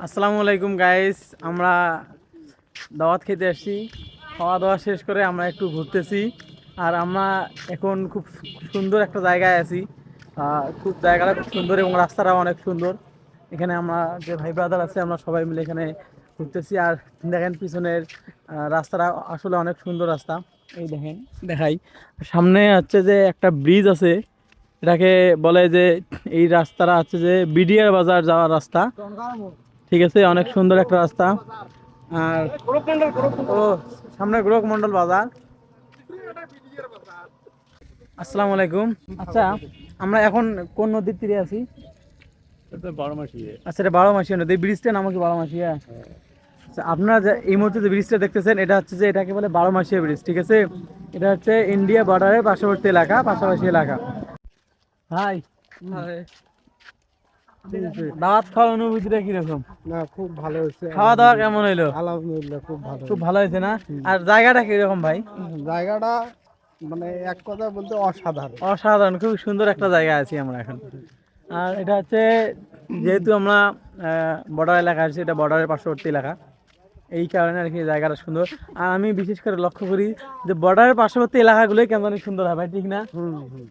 আসসালামু আলাইকুম গাইস, আমরা দাওয়াত খেতে আসছি। খাওয়া দাওয়া শেষ করে আমরা একটু ঘুরতেছি। আর আমরা এখন খুব সুন্দর একটা জায়গায় আছি। খুব জায়গাটা খুব সুন্দর এবং রাস্তাটাও অনেক সুন্দর। এখানে আমরা যে ভাই ব্রাদার আছে আমরা সবাই মিলে এখানে ঘুরতেছি। আর দেখেন পিছনের রাস্তাটা আসলে অনেক সুন্দর রাস্তা। এই দেখেন, দেখাই সামনে হচ্ছে যে একটা ব্রিজ আছে। এটাকে বলে যে এই রাস্তাটা হচ্ছে যে বিডিআর বাজার যাওয়ার রাস্তা। ঠিক আছে, অনেক সুন্দর একটা রাস্তা। আর ও সামনে গোরখ মন্ডল বাজার। আসসালামু আলাইকুম। আচ্ছা, আমরা এখন কোন নদীর তীরে আছি? আচ্ছা, এটা 12মাসিয়া নদী। ব্রিজটার নাম কি 12মাসিয়া? আচ্ছা, আপনারা এই মুহূর্তে যে ব্রিজটা দেখতেছেন এটা হচ্ছে যে এটাকে বলে 12মাসিয়া ব্রিজ। ঠিক আছে, এটা হচ্ছে ইন্ডিয়া বর্ডারের পার্শ্ববর্তী এলাকা, পাশাপাশি এলাকা। হাই, দাওয়াত খাওয়ার অনুভূতিটা কিরকম? না, খুব ভালো হয়েছে। খাওয়া দাওয়া কেমন হইলো? আলহামদুলিল্লাহ খুব ভালো। খুব ভালো হয়েছে না? আর জায়গাটা কিরকম ভাই? জায়গাটা মানে এক কথা বলতে অসাধারণ। অসাধারণ, খুব সুন্দর একটা জায়গা আছি আমরা এখন। আর এটা হচ্ছে যেহেতু আমরা বর্ডার এলাকা আছি, এটা বর্ডারের পার্শ্ববর্তী এলাকা, এই কারণে আর কি জায়গাটা সুন্দর। আর আমি বিশেষ করে লক্ষ্য করি যে বর্ডারের পার্শ্ববর্তী এলাকাগুলোই কেমন সুন্দর হয় ভাই, ঠিক না?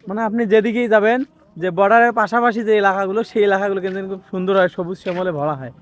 মানে আপনি যেদিকেই যাবেন, যে বর্ডারের পাশাপাশি যে এলাকাগুলো সেই এলাকাগুলো কিন্তু খুব সুন্দর হয়, সবুজ শ্যামলে ভরা হয়।